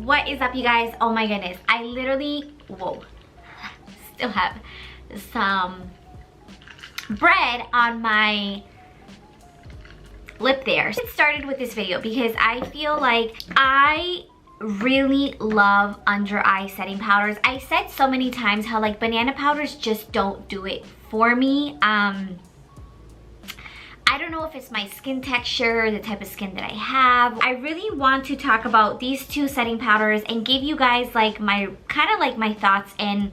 What is up, you guys? Oh my goodness, I literally, whoa, still have some bread on my lip there. Get started with this video because I feel like I really love under eye setting powders. I said so many times how like banana powders just don't do it for me. I don't know if it's my skin texture, the type of skin that I have. I really want to talk about these two setting powders and give you guys like my kind of like my thoughts and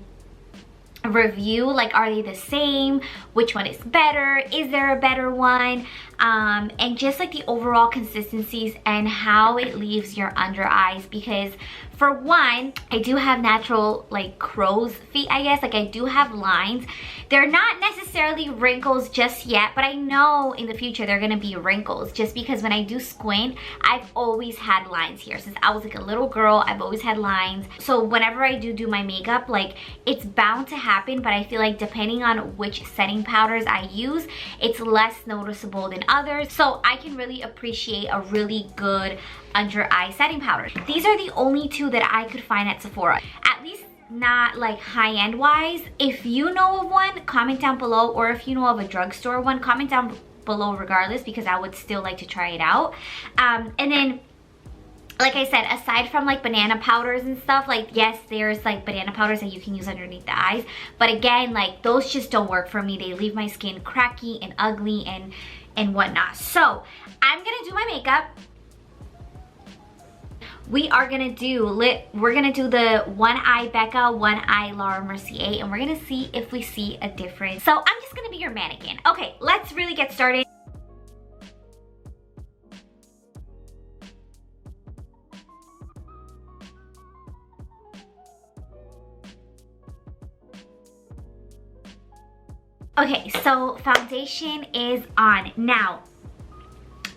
review. Like, are they the same? Which one is better? Is there a better one? And just like the overall consistencies and how it leaves your under eyes, because for one, I do have natural like crow's feet, I guess. Like I do have lines. They're not necessarily wrinkles just yet, but I know in the future they're gonna be wrinkles just because when I do squint, I've always had lines here. Since I was like a little girl, I've always had lines. So whenever I do my makeup, like it's bound to happen, but I feel like depending on which setting powders I use, it's less noticeable than others. So I can really appreciate a really good under eye setting powder. These are the only two that I could find at Sephora, at least not like high-end wise. If you know of one, comment down below, or if you know of a drugstore one, comment down below regardless, because I would still like to try it out. And then like I said, aside from like banana powders and stuff, like yes, there's like banana powders that you can use underneath the eyes, but again, like those just don't work for me. They leave my skin cracky and ugly and whatnot. So I'm gonna do my makeup. We're gonna do the one eye Becca, one eye Laura Mercier, and we're gonna see if we see a difference. So I'm just gonna be your mannequin. Okay, let's really get started. Okay, so foundation is on. Now,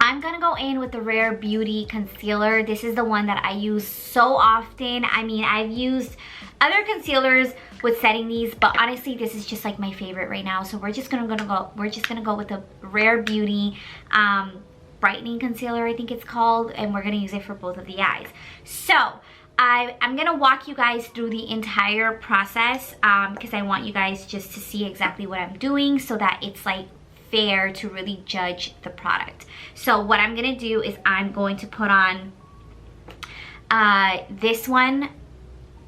I'm gonna go in with the Rare Beauty concealer. This is the one that I use so often. I mean, I've used other concealers with setting these, but honestly, this is just like my favorite right now. So we're just gonna go with the Rare Beauty Brightening concealer, I think it's called, and we're gonna use it for both of the eyes. So I'm gonna walk you guys through the entire process because I want you guys just to see exactly what I'm doing so that it's like fair to really judge the product. So what I'm gonna do is I'm going to put on this one.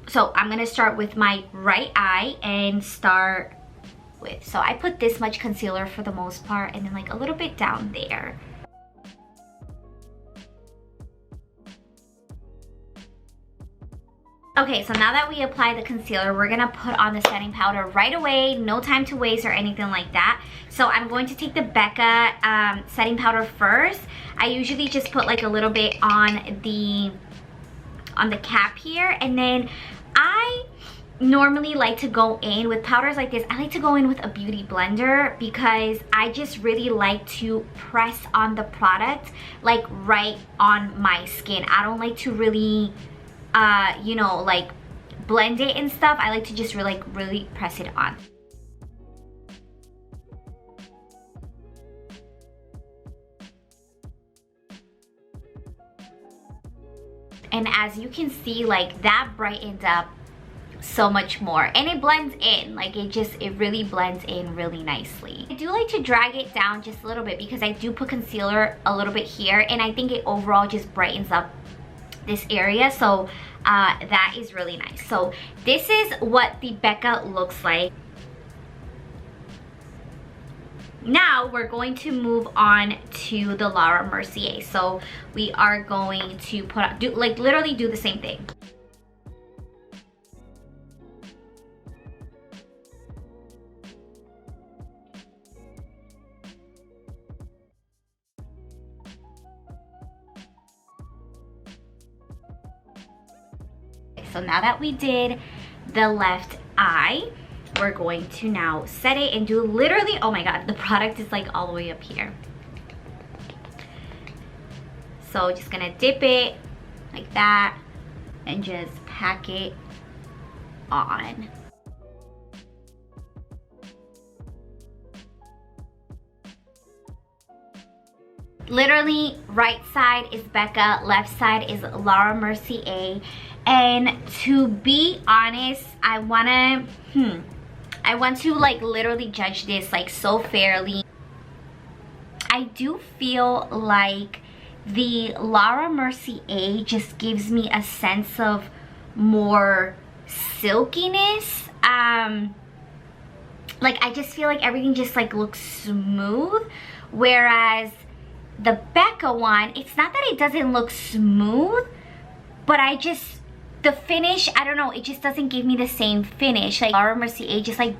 So I'm gonna start with my right eye and start with, so I put this much concealer for the most part, and then like a little bit down there. Okay, so now that we apply the concealer, we're gonna put on the setting powder right away. No time to waste or anything like that. So I'm going to take the Becca setting powder first. I usually just put like a little bit on the cap here, and then I normally like to go in with powders like this. I like to go in with a beauty blender because I just really like to press on the product like right on my skin. I don't like to really you know, like blend it and stuff. I like to just really press it on. And as you can see, like that brightened up so much more, and it blends in, like it really blends in really nicely. I do like to drag it down just a little bit because I do put concealer a little bit here, and I think it overall just brightens up this area. So that is really nice. So this is what the Becca looks like. Now we're going to move on to the Laura Mercier. So we are going to literally do the same thing. So now that we did the left eye, we're going to now set it and do literally, oh my god, the product is like all the way up here. So just gonna dip it like that and just pack it on. Literally, right side is Becca, left side is Laura Mercier. And to be honest, I want to like literally judge this like so fairly. I do feel like the Laura Mercier just gives me a sense of more silkiness. Like I just feel like everything just like looks smooth, whereas the Becca one, it's not that it doesn't look smooth, but the finish, I don't know, it just doesn't give me the same finish. Like Laura Mercier just like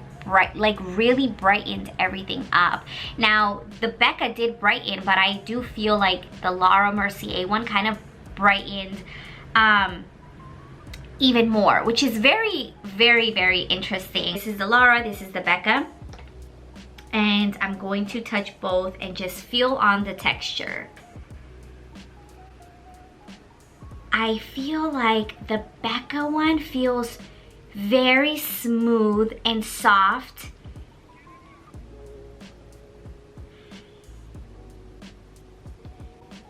really brightened everything up. Now the Becca did brighten, but I do feel like the Laura Mercier one kind of brightened even more, which is very, very, very interesting. This is the Laura, this is the Becca. And I'm going to touch both and just feel on the texture. I feel like the Becca one feels very smooth and soft.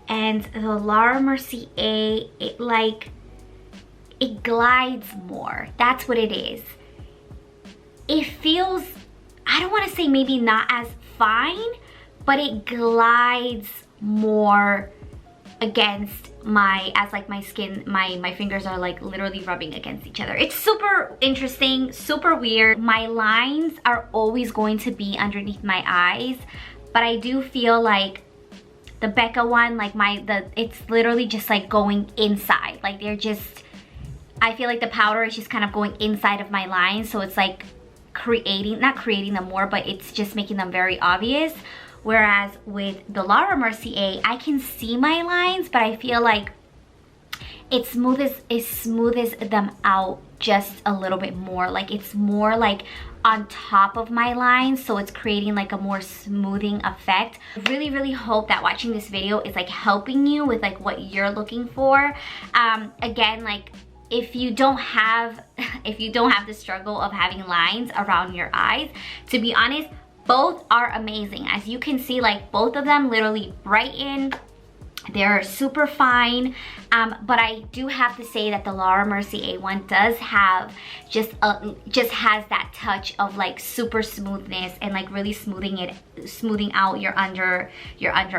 And the Laura Mercier, it glides more. That's what it is. It feels, I don't want to say maybe not as fine, but it glides more against my skin, my fingers are like literally rubbing against each other. It's super interesting, super weird. My lines are always going to be underneath my eyes, but I do feel like the Becca one, like it's literally just like going inside. Like I feel like the powder is just kind of going inside of my lines, so it's like not creating them more, but it's just making them very obvious. Whereas with the Laura Mercier, I can see my lines, but I feel like it smooths them out just a little bit more. Like it's more like on top of my lines, so it's creating like a more smoothing effect. I really, really hope that watching this video is like helping you with like what you're looking for. Again, like if you don't have the struggle of having lines around your eyes, to be honest, both are amazing. As you can see, like both of them literally brighten. They're super fine, but I do have to say that the Laura Mercier one does have just has that touch of like super smoothness and like really smoothing out your under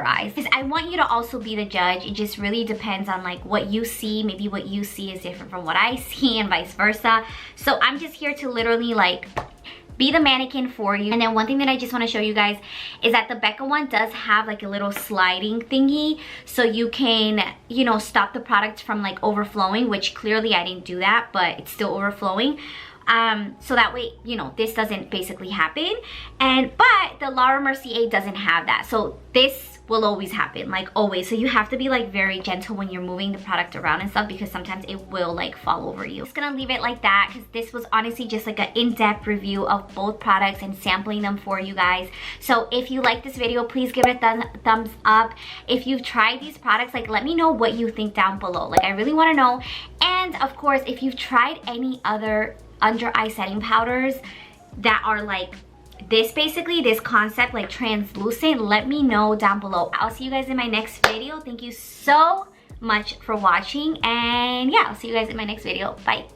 eyes. Because I want you to also be the judge. It just really depends on like what you see. Maybe what you see is different from what I see and vice versa. So I'm just here to literally like be the mannequin for you. And then one thing that I just want to show you guys is that the Becca one does have like a little sliding thingy, so you can, you know, stop the product from like overflowing, which clearly I didn't do that, but it's still overflowing. So that way, you know, this doesn't basically happen. But the Laura Mercier doesn't have that, so this will always happen, like always. So you have to be like very gentle when you're moving the product around and stuff, because sometimes it will like fall over you. I'm just gonna leave it like that because this was honestly just like an in-depth review of both products and sampling them for you guys. So if you like this video, please give it a thumbs up. If you've tried these products, like let me know what you think down below. Like I really want to know. And of course, if you've tried any other under eye setting powders that are like this, basically this concept, like translucent, let me know down below. I'll see you guys in my next video. Thank you so much for watching, and yeah, I'll see you guys in my next video. Bye.